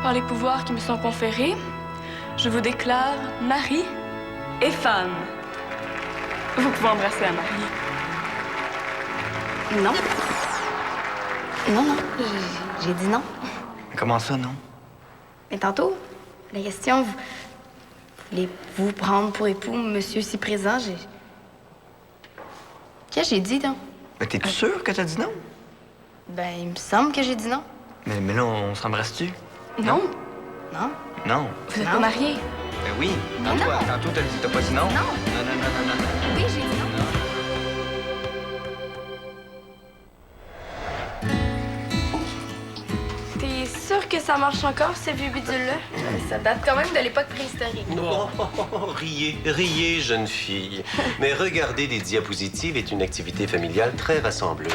par les pouvoirs qui me sont conférés, je vous déclare mari et femme. Vous pouvez embrasser la mariée. Non. Non. J'ai dit non. Comment ça, non? Mais tantôt, la question, voulez-vous prendre pour époux monsieur si présent? Qu'est-ce que j'ai dit, donc? Mais t'es-tu sûr que t'as dit non? Ben, il me semble que j'ai dit non. Mais là, on s'embrasse-tu? Non. Non. Non. Vous n'êtes Non. pas mariés. Ben oui. Mais Tantôt, non. tantôt t'as pas dit non? Non. Non. Oui, j'ai dit non. T'es sûr que ça marche encore, ces vieux bidules-là? Ça date quand même de l'époque préhistorique. Oh, riez, jeune fille. Mais regarder des diapositives est une activité familiale très rassembleuse.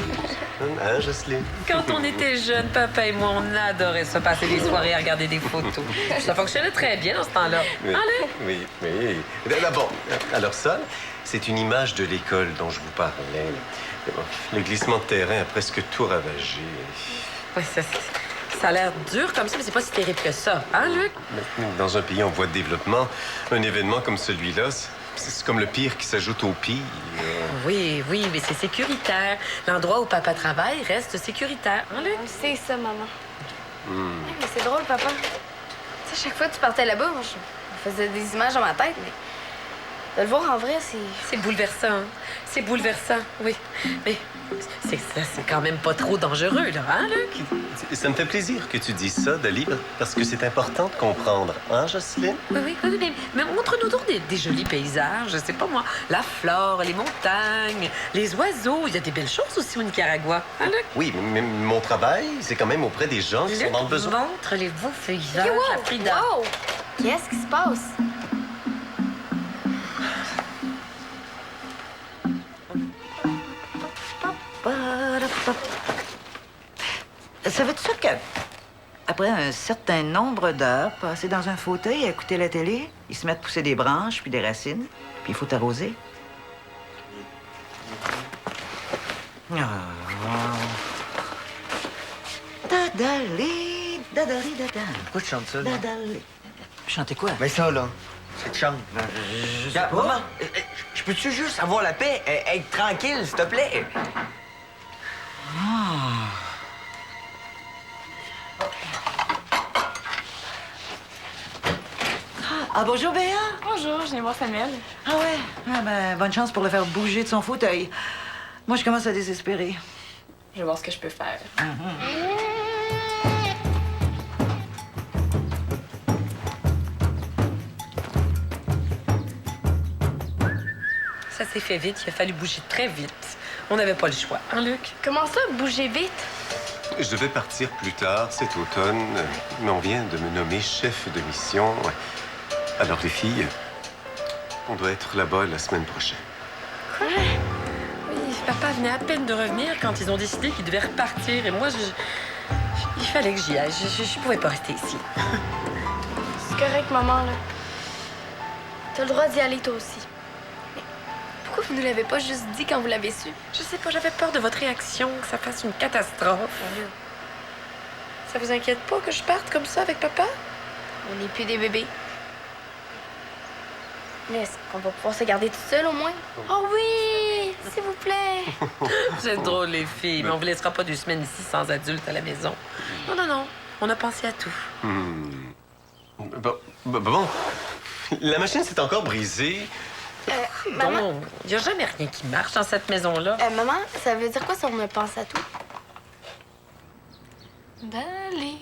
Hein, Jocelyne? Quand on était jeunes, papa et moi, on adorait se passer des soirées à regarder des photos. Ça fonctionnait très bien dans ce temps-là. Oui, Allez! oui. D'abord, alors ça, c'est une image de l'école dont je vous parlais. Le glissement de terrain a presque tout ravagé. Oui, ça a l'air dur comme ça, mais c'est pas si terrible que ça. Hein, Luc? Dans un pays en voie de développement, un événement comme celui-là, c'est comme le pire qui s'ajoute au pire. Oui, mais c'est sécuritaire. L'endroit où papa travaille reste sécuritaire. Hein, Luc? C'est ça, maman. Mais c'est drôle, papa. Tu sais, chaque fois que tu partais là-bas, moi, je faisais des images dans ma tête, mais de le voir en vrai, c'est... C'est bouleversant. Hein? C'est bouleversant, oui. Mais c'est quand même pas trop dangereux, là, hein, Luc? Ça me fait plaisir que tu dises ça, Dali, parce que c'est important de comprendre. Hein, Jocelyne? Oui, mais montre-nous donc des jolis paysages. Je sais pas, moi, la flore, les montagnes, les oiseaux. Il y a des belles choses aussi au Nicaragua. Hein, Luc? Oui, mais mon travail, c'est quand même auprès des gens qui sont dans le besoin. Montre les beaux paysages à Frida. Wow! Qu'est-ce qui se passe? Savais-tu ça que, après un certain nombre d'heures passées dans un fauteuil à écouter la télé, ils se mettent à pousser des branches puis des racines, puis il faut arroser? Dadali, dadali, dada. Pourquoi tu chantes ça, là? Dadali. Chanter quoi? Ben ça, là. C'est que chante. Je sais Regarde, pas. maman, je peux-tu juste avoir la paix? Être tranquille, s'il te plaît? Ah, bonjour, Béa. Bonjour, je viens voir Samuel. Ah ouais? Ah ben, bonne chance pour le faire bouger de son fauteuil. Moi, je commence à désespérer. Je vais voir ce que je peux faire. Ça s'est fait vite. Il a fallu bouger très vite. On n'avait pas le choix. Hein, Luc? Comment ça, bouger vite? Je devais partir plus tard cet automne, mais on vient de me nommer chef de mission. Alors, les filles, on doit être là-bas la semaine prochaine. Oui, papa venait à peine de revenir quand ils ont décidé qu'ils devaient repartir. Et moi, il fallait que j'y aille. Je pouvais pas rester ici. C'est correct, maman, là. T'as le droit d'y aller, toi aussi. Mais pourquoi vous ne l'avez pas juste dit quand vous l'avez su? Je sais pas, j'avais peur de votre réaction, que ça fasse une catastrophe. Ça vous inquiète pas que je parte comme ça avec papa? On n'est plus des bébés. Mais est-ce qu'on va pouvoir se garder tout seul, au moins? Oh oui! S'il vous plaît! Vous êtes drôles, les filles, mais on vous laissera pas 2 semaines ici sans adultes à la maison. Non. On a pensé à tout. Bon, la machine s'est encore brisée. Maman, Bon, il n'y a jamais rien qui marche dans cette maison-là. maman, ça veut dire quoi si on me pense à tout? Dali.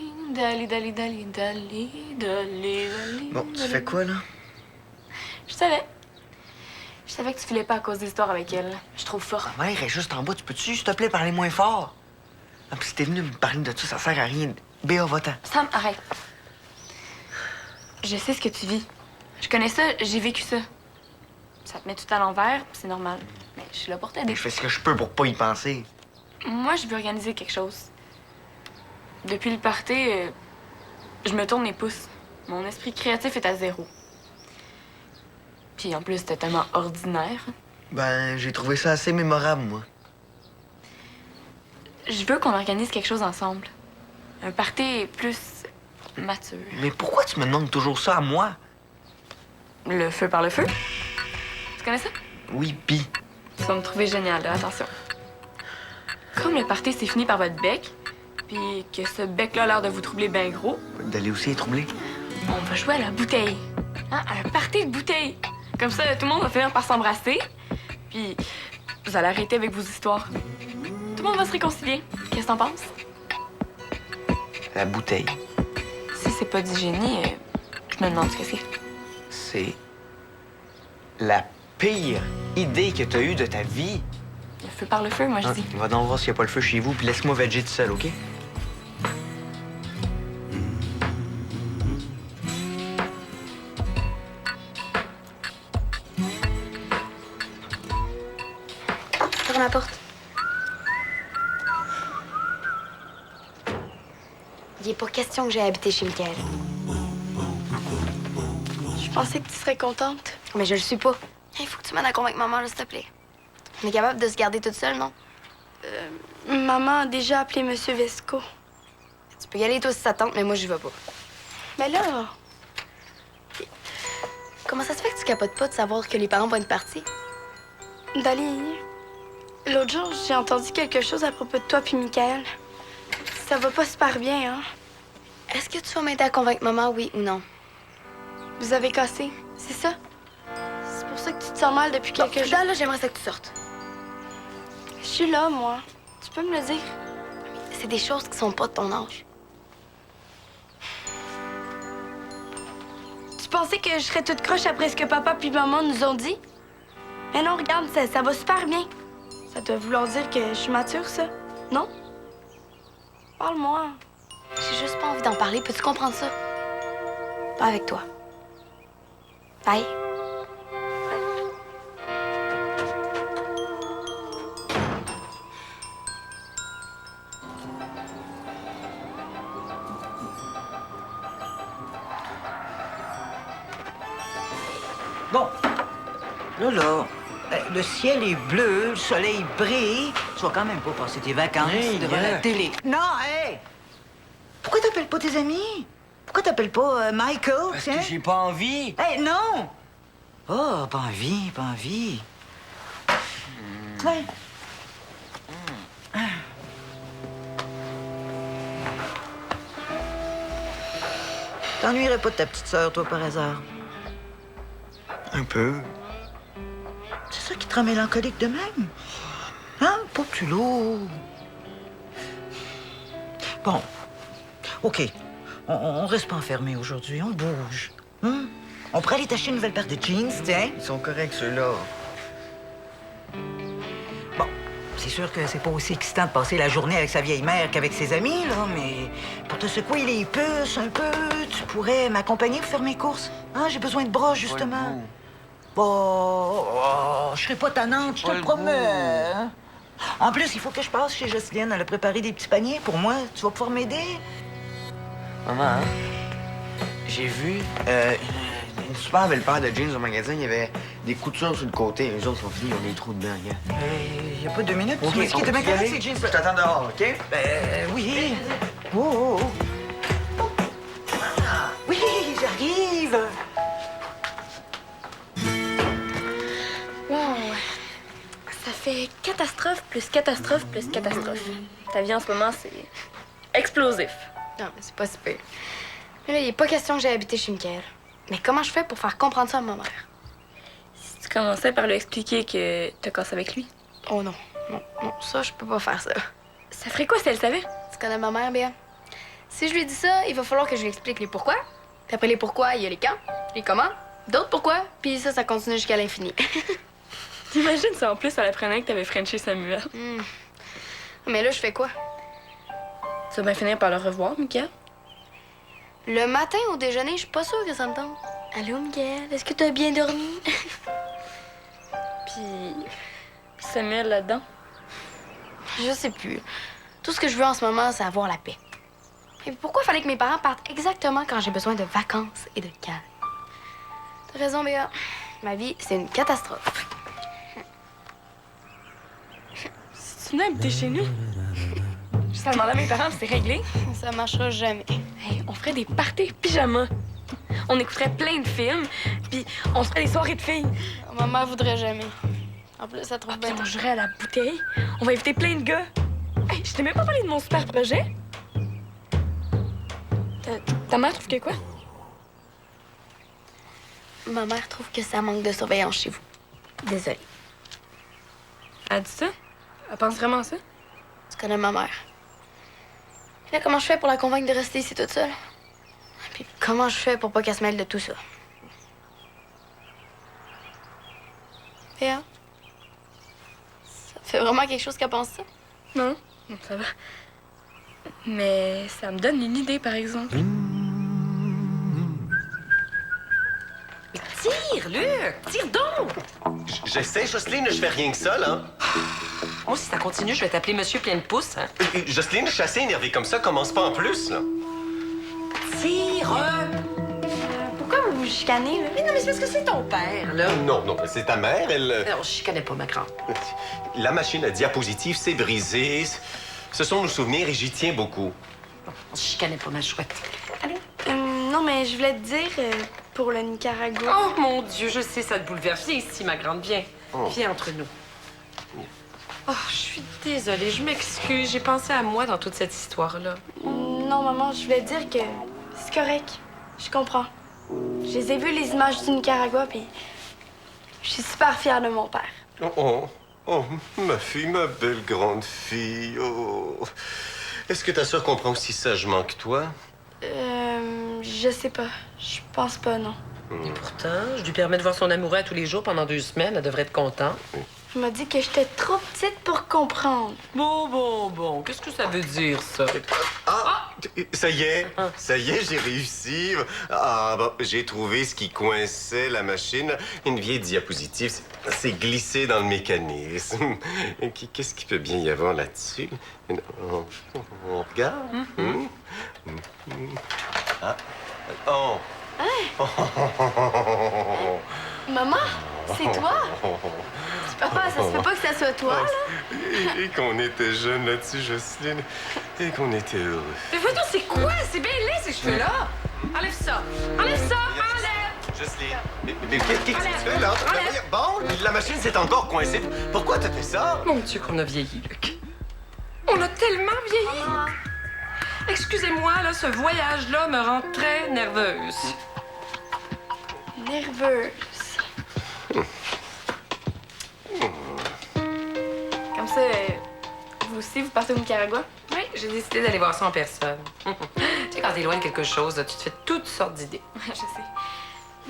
Bon, tu fais quoi, là? Je savais. Je savais que tu filais pas à cause des histoires avec elle. Je trouve forte. Ma mère est juste en bas. Tu peux-tu, s'il te plaît, parler moins fort? Ah, puis si t'es venu me parler de ça sert à rien. Béa, va-t'en. Sam, arrête. Je sais ce que tu vis. Je connais ça, j'ai vécu ça. Ça te met tout à l'envers, c'est normal. Mais je suis là pour t'aider. Je fais ce que je peux pour pas y penser. Moi, je veux organiser quelque chose. Depuis le party, je me tourne les pouces. Mon esprit créatif est à zéro. Puis en plus, c'était tellement ordinaire. Ben, j'ai trouvé ça assez mémorable, moi. Je veux qu'on organise quelque chose ensemble. Un party plus mature. Mais pourquoi tu me demandes toujours ça à moi? Le feu par le feu? Tu connais ça? Oui, pis. Tu vas me trouver génial, là, attention. Comme le party s'est fini par votre bec, puis que ce bec-là a l'air de vous troubler bien gros, D'aller aussi est troublé. on va jouer à la bouteille. Hein? À un party de bouteille. Comme ça, tout le monde va finir par s'embrasser, puis vous allez arrêter avec vos histoires. Tout le monde va se réconcilier. Qu'est-ce que t'en penses? La bouteille. Si c'est pas du génie, je me demande ce que c'est. C'est la pire idée que t'as eue de ta vie. Le feu par le feu, moi, je dis. Va donc voir s'il n'y a pas le feu chez vous, puis laisse-moi veger tout seul, OK? Ferme la porte. Il n'est pas question que j'aille habiter chez Michael. Je pensais que tu serais contente. Mais je le suis pas. Il faut que tu m'aides à convaincre maman, là, s'il te plaît. On est capable de se garder toute seule, non? Maman a déjà appelé Monsieur Vesco. Tu peux y aller, toi, si ça tente, mais moi, j'y vais pas. Mais là, Comment ça se fait que tu capotes pas de savoir que les parents vont être partis? Dali, l'autre jour, j'ai entendu quelque chose à propos de toi puis Michael. Ça va pas super bien, hein? Est-ce que tu vas m'aider à convaincre maman, oui ou non? Vous avez cassé, c'est ça? C'est pour ça que tu te sens mal depuis quelques jours. Là, j'aimerais ça que tu sortes. Je suis là, moi. Tu peux me le dire? C'est des choses qui sont pas de ton âge. Tu pensais que je serais toute croche après ce que papa puis maman nous ont dit? Mais non, regarde, ça va super bien. Ça doit vouloir dire que je suis mature, ça? Non? Parle-moi. J'ai juste pas envie d'en parler. Peux-tu comprendre ça? Pas avec toi. Bye. Bon, là, le ciel est bleu, le soleil brille. Tu vas quand même pas passer tes vacances Hey, devant yeah. la télé. Non, hey! Pourquoi t'appelles pas tes amis? Pourquoi t'appelles pas Michael, Parce tiens? que j'ai pas envie. Hey, non! Oh, pas envie, pas envie. Ouais. T'ennuierais pas de ta petite sœur, toi, par hasard? Un peu. C'est ça qui te rend mélancolique de même? Hein, pauvre culot? Bon, OK. On reste pas enfermé aujourd'hui, on bouge. Hein? On pourrait aller t'acheter une nouvelle paire de jeans, tiens. Ils sont corrects, ceux-là. Bon, c'est sûr que c'est pas aussi excitant de passer la journée avec sa vieille mère qu'avec ses amis, là, mais pour te secouer les puces un peu, tu pourrais m'accompagner pour faire mes courses. Hein, j'ai besoin de bras, justement. Bon, je serai pas tannante, je te le promets. Hein? En plus, il faut que je passe chez Jocelyne. Elle a préparé des petits paniers pour moi. Tu vas pouvoir m'aider? Maman, hein? J'ai vu une super belle paire de jeans au magasin. Il y avait des coutures sur le côté. Les autres sont finis, on a des trous dedans, gars. Il y a pas 2 minutes. OK, Tu m'as dit qu'il était bien correct, ces jeans. Je t'attends dehors, OK? Oui. Oh. Ah, oui, j'arrive. Wow. Ça fait catastrophe plus catastrophe plus catastrophe. Ta vie en ce moment, c'est explosif. Non, mais c'est pas si pire. Mais là, il est pas question que j'aille habiter chez Michael. Mais comment je fais pour faire comprendre ça à ma mère? Si tu commençais par lui expliquer que t'as cassé avec lui, Oh non, non, non, ça, je peux pas faire ça. ça ferait quoi si elle savait? Tu connais ma mère, Béa? Si je lui dis ça, il va falloir que je lui explique les pourquoi. Puis après les pourquoi, il y a les quand, les comment, d'autres pourquoi, puis ça continue jusqu'à l'infini. T'imagines si en plus elle apprenait que t'avais frenché Samuel. Mais là, je fais quoi? Tu vas bien finir par le revoir, Mika. Le matin au déjeuner, je suis pas sûre que ça me tente. Allô, Miguel, est-ce que tu as bien dormi? Puis Samuel là-dedans. Je sais plus. Tout ce que je veux en ce moment, c'est avoir la paix. Et pourquoi fallait que mes parents partent exactement quand j'ai besoin de vacances et de calme? T'as raison, Béa. Ma vie, c'est une catastrophe. Si tu venais habiter chez nous, je Juste à demander à mes parents, c'est réglé. Ça marchera jamais. Hey, on ferait des parties pyjama. On écouterait plein de films, puis on se ferait des soirées de filles. Ma mère voudrait jamais. En plus, ça trouve Puis bien. on jouerait à la bouteille. On va inviter plein de gars. Hey, je t'ai même pas parlé de mon super projet. Ta mère trouve que quoi? Ma mère trouve que ça manque de surveillance chez vous. Désolée. Elle dit ça? Elle pense vraiment ça? Tu connais ma mère. Et là, comment je fais pour la convaincre de rester ici toute seule? Puis comment je fais pour pas qu'elle se mêle de tout ça? Et hein? Ça fait vraiment quelque chose qu'elle pense ça? Non, ça va. Mais ça me donne une idée, par exemple. Tire, Luc! Tire donc! J'essaie, Jocelyne, je fais rien que ça, là. Moi, si ça continue, je vais t'appeler Monsieur Plein de Pouce. Hein? Jocelyne, je suis assez énervé comme ça, commence pas en plus, là. Tire! Pourquoi vous vous chicanez, là? Mais non, mais c'est parce que c'est ton père, là. Non, non, c'est ta mère, elle... Non, je connais pas ma grande. La machine à diapositive s'est brisée. Ce sont nos souvenirs et j'y tiens beaucoup. Je connais pas ma chouette. Allez. Non, mais je voulais te dire, pour le Nicaragua... Oh, mon Dieu, je sais, ça te bouleverse. Viens ici, ma grande, viens. Viens entre nous. Oh, je suis désolée, je m'excuse. J'ai pensé à moi dans toute cette histoire-là. Non, maman, je voulais te dire que c'est correct. Je comprends. Je les ai vues, les images du Nicaragua, puis je suis super fière de mon père. Oh, ma fille, ma belle grande fille. Oh. Est-ce que ta sœur comprend aussi sagement que toi? Je sais pas. Je pense pas, non. Et pourtant, je lui permets de voir son amoureux à tous les jours pendant 2 semaines. Elle devrait être contente. Je m'a dit que j'étais trop petite pour comprendre. Bon. Qu'est-ce que ça veut dire, ça? Ah! Ça y est, j'ai réussi. Ah, bon, j'ai trouvé ce qui coinçait la machine. Une vieille diapositive s'est glissée dans le mécanisme. Qu'est-ce qu'il peut bien y avoir là-dessus? On regarde? Ah. Oh! Maman, c'est toi? Papa, ça se fait pas que ça soit toi, là? Et qu'on était jeunes là-dessus, Jocelyne. Et qu'on était heureux. Mais voyons, c'est quoi? C'est bien laid, ces cheveux-là! Enlève ça! Enlève ça! Enlève! Jocelyne, mais qu'est-ce que tu fais, là? Bon, la machine s'est encore coincée. Pourquoi t'as fait ça? Mon Dieu, qu'on a vieilli, Luc. On a tellement vieilli! Maman. Excusez-moi, là, ce voyage-là me rend très nerveuse. Nerveuse. Comme ça, vous aussi, vous partez au Nicaragua? Oui, j'ai décidé d'aller voir ça en personne. Tu sais, quand t'es loin de quelque chose, là, tu te fais toutes sortes d'idées. Je sais.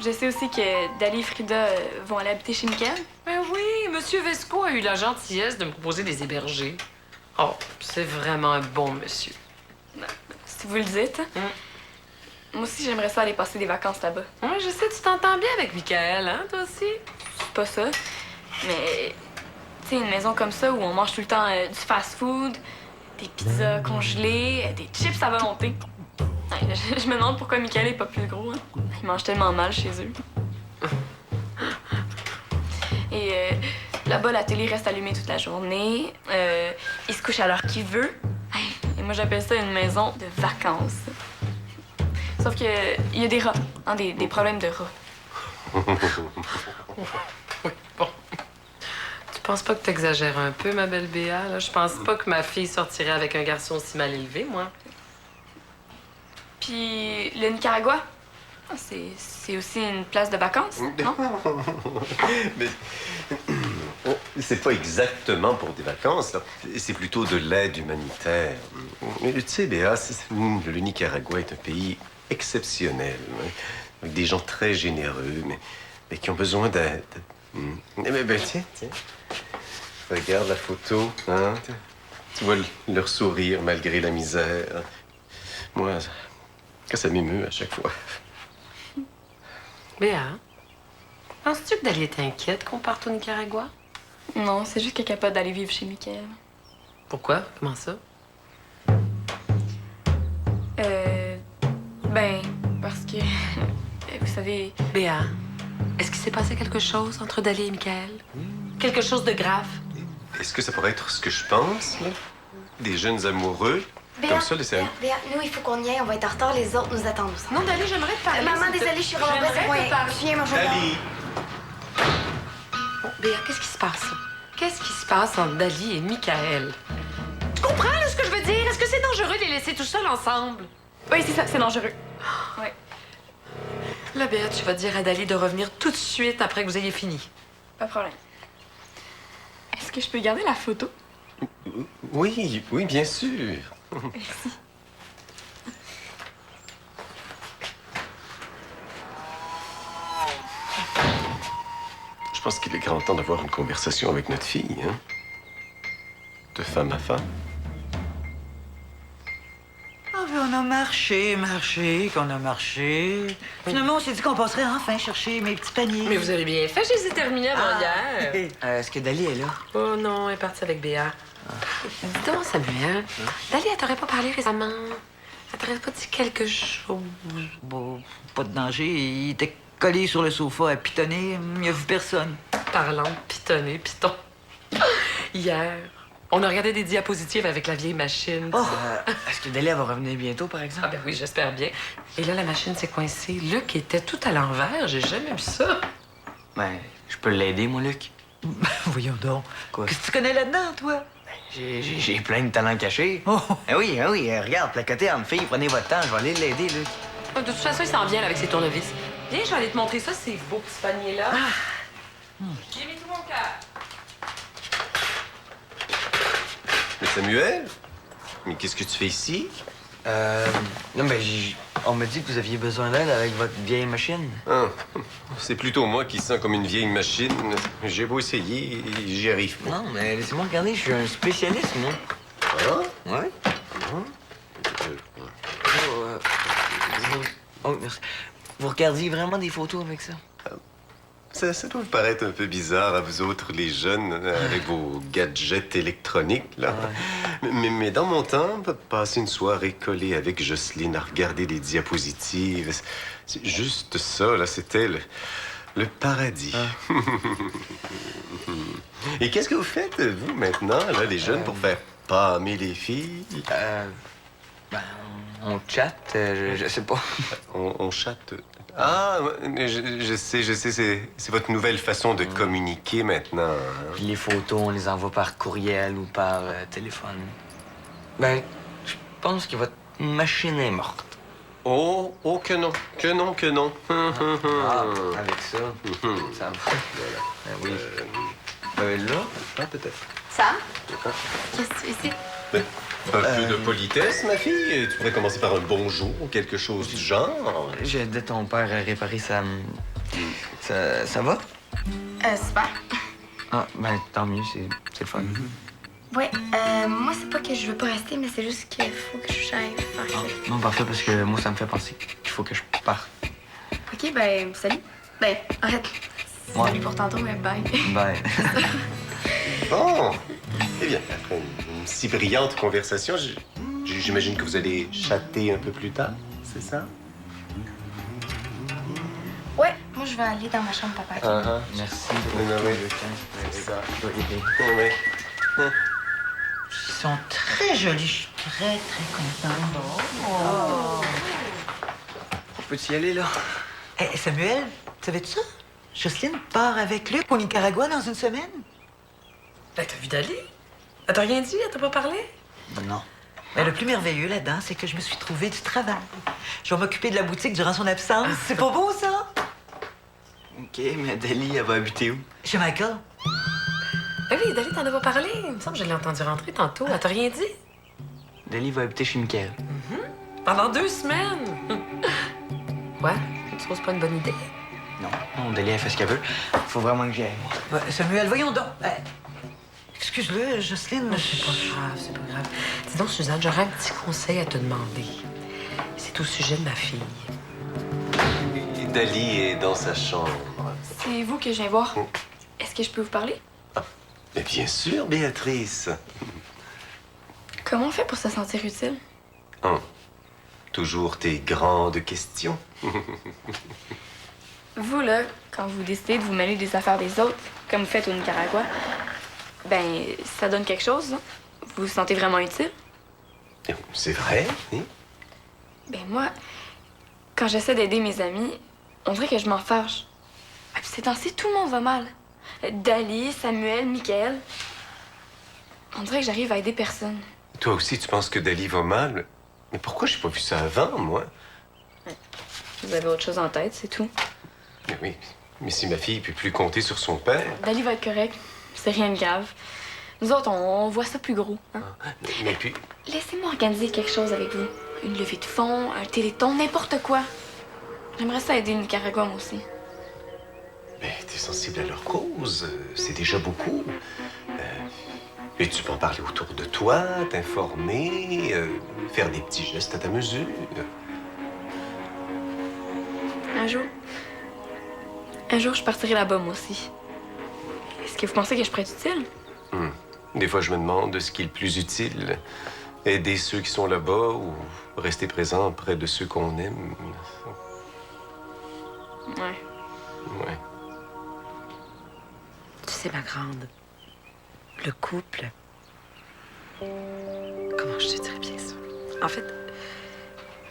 Je sais aussi que Dali et Frida vont aller habiter chez Mickaël. Ben oui, Monsieur Vesco a eu la gentillesse de me proposer des hébergés. Oh, c'est vraiment un bon monsieur. Si vous le dites. Moi aussi, j'aimerais ça aller passer des vacances là-bas. Oui, je sais, tu t'entends bien avec Michael, hein, toi aussi? C'est pas ça. Mais, tu sais, une maison comme ça où on mange tout le temps du fast-food, des pizzas congelées, des chips à volonté. Ouais, je me demande pourquoi Michael est pas plus gros. Hein. Il mange tellement mal chez eux. Et là-bas, la télé reste allumée toute la journée. Il se couche à l'heure qu'il veut. Et moi, j'appelle ça une maison de vacances. Sauf qu'il y a des rats, hein, des problèmes de rats. Oui, bon. Tu penses pas que t'exagères un peu, ma belle Béa? Là? Je pense pas que ma fille sortirait avec un garçon aussi mal élevé, moi. Puis le Nicaragua, c'est aussi une place de vacances, non? Mais c'est pas exactement pour des vacances, là. C'est plutôt de l'aide humanitaire. Mais tu sais, Béa, le Nicaragua est un pays exceptionnel, hein, avec des gens très généreux, mais qui ont besoin d'aide. Ben, tiens. Regarde la photo, hein? Tu vois leur sourire malgré la misère. Moi, ça m'émeut à chaque fois. Béa, penses-tu que Dali est inquiète qu'on parte au Nicaragua? Non, c'est juste qu'elle est capable d'aller vivre chez Mickaël. Pourquoi? Comment ça? Ben, parce que, vous savez... Béa, est-ce qu'il s'est passé quelque chose entre Dali et Michael? Quelque chose de grave? Est-ce que ça pourrait être ce que je pense, là? Des jeunes amoureux. Béa, Comme ça, les scènes. Béa, nous, il faut qu'on y aille. On va être en retard. Les autres nous attendent au centre. Non, Dali, j'aimerais te parler. Maman, s'il te- désolée, je suis vraiment J'aimerais pressée. te Ouais, parler. viens, moi, je vais Dali! Bon, Béa, qu'est-ce qui se passe? Qu'est-ce qui se passe entre Dali et Michael? Tu comprends, là, ce que je veux dire? Est-ce que c'est dangereux de les laisser tout seuls ensemble? Oui, c'est ça, c'est dangereux. Ouais. Là, Béa, tu vas dire à Dali de revenir tout de suite après que vous ayez fini. Pas de problème. Est-ce que je peux garder la photo? Oui, oui, bien sûr. Merci. Je pense qu'il est grand temps d'avoir une conversation avec notre fille, hein? De femme à femme. Ah, ben, on a marché, qu'on a marché. Finalement, on s'est dit qu'on passerait enfin chercher mes petits paniers. Mais vous avez bien fait, je les ai terminés avant hier. Est-ce que Dali est là? Oh non, elle est partie avec Béa. Dis-donc, Samuel, Dali, elle t'aurait pas parlé récemment? Elle t'aurait pas dit quelque chose? Bon, pas de danger. Il était collé sur le sofa à pitonner. Il n'y a vu personne. Parlant de pitonner, piton. Hier, on a regardé des diapositives avec la vieille machine. Oh. Est-ce que Dali elle va revenir bientôt, par exemple? Ah ben oui, j'espère bien. Et là, la machine s'est coincée. Luc était tout à l'envers. J'ai jamais vu ça. Ben, je peux l'aider, moi, Luc. Voyons donc. Quoi? Qu'est-ce que tu connais là-dedans, toi? J'ai plein de talents cachés. Oh. Oui, regarde, placoté entre filles, prenez votre temps, je vais aller l'aider, Luc. De toute façon, il s'en vient là, avec ses tournevis. Viens, je vais aller te montrer ça, ces beaux petits paniers-là. J'ai mis tout mon cœur. Mais Samuel? Mais qu'est-ce que tu fais ici? Non, ben, on m'a dit que vous aviez besoin d'aide avec votre vieille machine. Ah, c'est plutôt moi qui sens comme une vieille machine. J'ai beau essayer, j'y arrive pas. Non, mais laissez-moi regarder, je suis un spécialiste, moi. Ah? Ouais? Oh, merci. Vous regardiez vraiment des photos avec ça? Ça doit vous paraître un peu bizarre à vous autres, les jeunes, avec vos gadgets électroniques, là. Mais dans mon temps, passer une soirée collée avec Jocelyne à regarder des diapositives, c'est juste ça, là, c'était le paradis. Et qu'est-ce que vous faites, vous, maintenant, là, les jeunes, pour faire pâmer les filles? Ben, on chatte, je sais pas. On chatte. Ah, mais je sais, c'est votre nouvelle façon de communiquer maintenant. Hein? Puis les photos, on les envoie par courriel ou par téléphone. Ben, je pense que votre machine est morte. Oh, que non, que non, que non. Avec ça, ça va. Ben oui. Là, peut-être. Sam? Qu'est-ce que tu fais ici? Ben, un peu de politesse, ma fille. Tu pourrais commencer par un bonjour ou quelque chose du genre. J'ai aidé ton père à réparer ça va? Super. Ah, ben, tant mieux, c'est le fun. Ouais, moi, c'est pas que je veux pas rester, mais c'est juste qu'il faut que j'aille faire quelque chose. Non, parfait, parce que moi, ça me fait penser qu'il faut que je parte. OK, ben, salut. Ben, arrête. Ouais. Salut pour tantôt, mais bye. Bye. Bon. Eh bien, après une si brillante conversation, j'imagine que vous allez chatter un peu plus tard, c'est ça? Ouais, moi, je vais aller dans ma chambre, papa. OK? Merci Oui, pour oui. le temps. C'est ça. Je dois aider. Oui. Ils sont très jolis. Je suis très, très contente. On peut-y aller, là? Hé, Samuel, savais-tu ça? Jocelyne part avec Luc au Nicaragua dans une semaine? Ben, t'as vu Dali? Elle t'a rien dit? Elle t'a pas parlé? Non. Mais le plus merveilleux là-dedans, c'est que je me suis trouvé du travail. Je vais m'occuper de la boutique durant son absence. C'est pas beau, ça? OK, mais Dali, elle va habiter où? Chez Michael. Ben oui, Dali t'en a pas parlé. Il me semble que je l'ai entendu rentrer tantôt. Elle t'a rien dit? Dali va habiter chez Michael. Pendant 2 semaines? Ouais, tu trouves que c'est pas une bonne idée? Non, Dali, elle fait ce qu'elle veut. Faut vraiment que j'y aille. Ouais, Samuel, voyons donc. Excuse-le, Jocelyne. C'est pas grave, c'est pas grave. Dis donc, Suzanne, j'aurais un petit conseil à te demander. C'est au sujet de ma fille. Et Dali est dans sa chambre. C'est vous que je viens voir. Est-ce que je peux vous parler? Mais bien sûr, Béatrice. Comment on fait pour se sentir utile? Toujours tes grandes questions. Vous, là, quand vous décidez de vous mêler des affaires des autres, comme vous faites au Nicaragua, ben, ça donne quelque chose, non? vous vous sentez vraiment utile? C'est vrai, hein? Ben moi, quand j'essaie d'aider mes amis, on dirait que je m'en fâche. Ah, puis ces temps-ci, tout le monde va mal. Dali, Samuel, Michael. On dirait que j'arrive à aider personne. Toi aussi, tu penses que Dali va mal? Mais pourquoi j'ai pas vu ça avant, moi? Vous avez autre chose en tête, c'est tout. Mais oui, mais si ma fille peut plus compter sur son père... Dali va être correct. C'est rien de grave. Nous autres, on voit ça plus gros. Hein? Mais puis... Laissez-moi organiser quelque chose avec vous. Une levée de fonds, un téléthon, n'importe quoi. J'aimerais ça aider le Nicaragua, moi aussi. Mais t'es sensible à leur cause, c'est déjà beaucoup. Et tu peux en parler autour de toi, t'informer, faire des petits gestes à ta mesure. Un jour, je partirai là-bas, moi aussi. Est-ce que vous pensez que je pourrais être utile? Des fois, je me demande ce qui est le plus utile. Aider ceux qui sont là-bas ou rester présent près de ceux qu'on aime. Ouais. Ouais. Tu sais, ma grande, le couple... Comment je te dirais bien ça? En fait,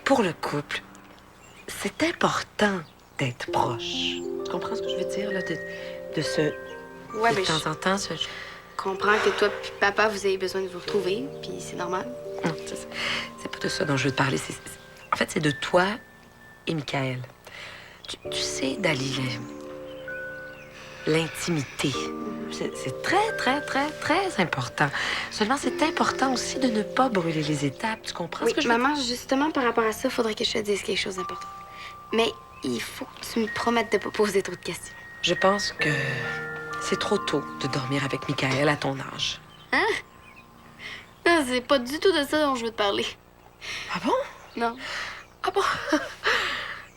pour le couple, c'est important d'être proche. Tu comprends ce que je veux dire, là? De se... Ouais, de mais temps en temps, se... je comprends que toi puis papa, vous avez besoin de vous retrouver, puis c'est normal. Non, c'est pas de ça dont je veux te parler. En fait, c'est de toi et Michael. Tu sais, Dali, l'intimité, c'est très, très, très, très important. Seulement, c'est important aussi de ne pas brûler les étapes. Tu comprends Oui, ce que je veux maman, justement, par rapport à ça, faudrait que je te dise quelque chose d'important. Mais il faut que tu me promettes de pas poser trop de questions. Je pense que c'est trop tôt de dormir avec Michael à ton âge. Hein? Non, c'est pas du tout de ça dont je veux te parler. Ah bon? Non. Ah bon?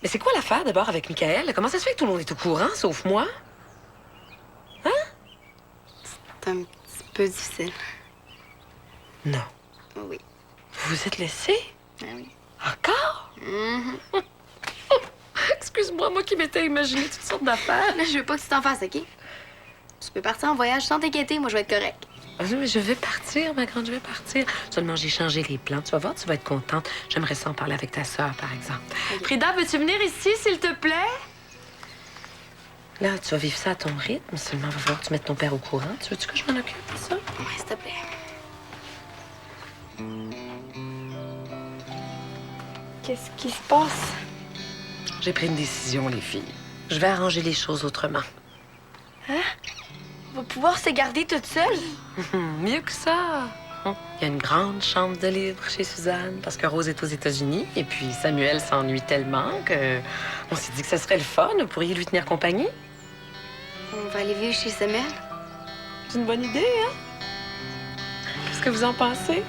Mais c'est quoi l'affaire d'abord avec Michael? Comment ça se fait que tout le monde est au courant, sauf moi? C'est un petit peu difficile. Non. Oui. Vous vous êtes laissés? Ah oui. Encore? Excuse-moi, moi qui m'étais imaginé toutes sortes d'affaires. Là, je veux pas que tu t'en fasses, OK? Tu peux partir en voyage sans t'inquiéter, moi je vais être correct. Ah oui, mais je vais partir, ma grande, je vais partir. Seulement, j'ai changé les plans. Tu vas voir, tu vas être contente. J'aimerais ça en parler avec ta sœur, par exemple. Okay. Frida, veux-tu venir ici, s'il te plaît? Là, tu vas vivre ça à ton rythme. Seulement, va falloir que tu mettes ton père au courant. Tu veux-tu que je m'en occupe de ça? Ouais, s'il te plaît. Qu'est-ce qui se passe? J'ai pris une décision, les filles. Je vais arranger les choses autrement. On va pouvoir se garder toute seule? Mieux que ça. Il y a une grande chambre de libre chez Suzanne parce que Rose est aux États-Unis et puis Samuel s'ennuie tellement que on s'est dit que ça serait le fun. Vous pourriez lui tenir compagnie. On va aller vivre chez Samuel. C'est une bonne idée, hein? Qu'est-ce que vous en pensez?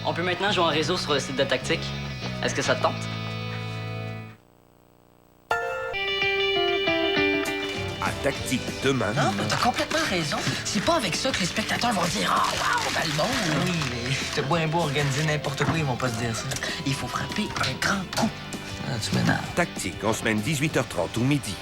On peut maintenant jouer en réseau sur le site de Tactique. Est-ce que ça te tente? À Tactique demain. Non, mais t'as complètement raison. C'est pas avec ça que les spectateurs vont dire « Ah, wow, ben le bon! » Oui, mais t'as bien beau organiser n'importe quoi, ils vont pas se dire ça. Il faut frapper un grand coup. Ah, tu m'énerves. Tactique en semaine 18h30 ou midi.